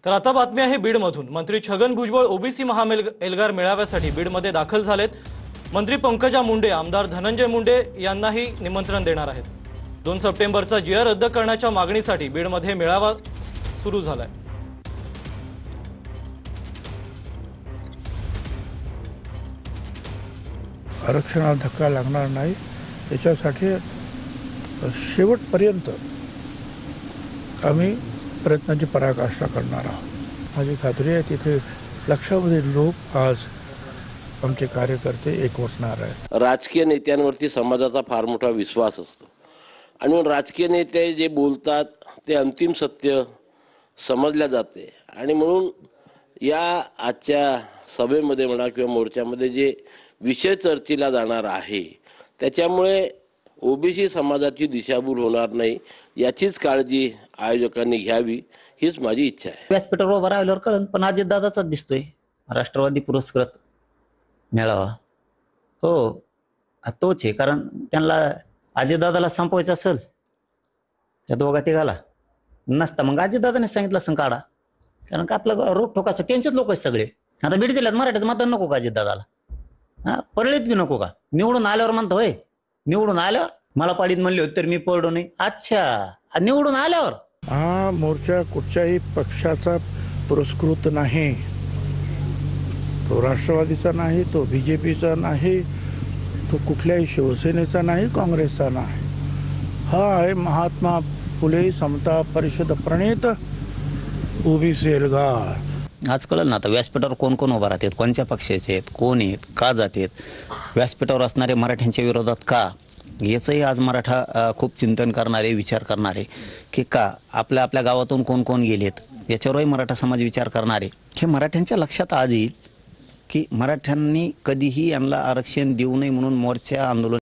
तर आता बातमी आहे बीडमधून। मंत्री छगन भुजबळ ओबीसी एल्गार मेळाव्यासाठी बीडमध्ये दाखल झालेत। मंत्री पंकजा मुंडे, आमदार धनंजय मुंडे यांनाही निमंत्रण देणार आहेत। 2 सप्टेंबरचा जीआर रद्द करण्याच्या मागणीसाठी बीडमध्ये मेळावा सुरू झालाय। आरक्षणाला धक्का लागणार नाही याच्यासाठी शेवटपर्यंत आम्ही प्रयत्नाची पराकाष्ठा करणार आहोत। माझी खात्री आहे तिथे लक्षावधी लोक आज आमचे कार्यकर्ते एकवटणार आहेत। राजकीय नेत्यांवरती समाजाचा फार मोठा विश्वास असतो आणि म्हणून राजकीय नेते जे बोलतात ते अंतिम सत्य समजल्या जाते आणि म्हणून या आजच्या सभेमध्ये म्हणा किंवा मोर्चामध्ये जे विषय चर्चेला जाणार आहे त्याच्यामुळे ओबीसी समाजाची दिशाभूल होणार नाही याचीच काळजी आयोजकांनी घ्यावी हीच माझी इच्छा आहे। व्यासपीठावर उभा राहिल्यावर कळन, पण अजितदादाचाच दिसतोय राष्ट्रवादी पुरस्कृत मेळावा। हो, तोच आहे, कारण त्यांना अजितदादाला संपवायचं असेल त्या दोघा तिघाला नसता मग अजितदादाने सांगितलं असं काढा, कारण का आपलं रोख ठोकाचं त्यांचेच लोक आहेत सगळे। आता बीड जिल्ह्यात मराठीचं मतदान नको का अजितदादाला? परळीत बी नको का? निवडून आल्यावर म्हणतो होय, निवडून आल्यावर मला पाडीत म्हणले होते तर मी पडलो नाही। अच्छा, निवडून आल्यावर हा मोर्चा कुठच्याही पक्षाचा पुरस्कृत नाही, तो राष्ट्रवादीचा नाही, तो बीजेपीचा नाही, तो कुठल्याही शिवसेनेचा नाही, काँग्रेसचा नाही। हा आहे महात्मा फुले समता परिषद प्रणीत ओबीसी एल्गार। आज कळलं ना आता व्यासपीठावर कोण कोण उभा राहतात, कोणत्या पक्षाचे आहेत, कोण आहेत, का जातात, व्यासपीठावर असणारे मराठ्यांच्या विरोधात का, याचंही आज मराठा खूप चिंतन करणारे, विचार करणारे की का आपल्या आपल्या गावातून कोण कोण गेलेत याच्यावरही मराठा समाज विचार करणारे। हे मराठ्यांच्या लक्षात आज येईल की मराठ्यांनी कधीही यांना आरक्षण देऊ नये म्हणून मोर्चा आंदोलन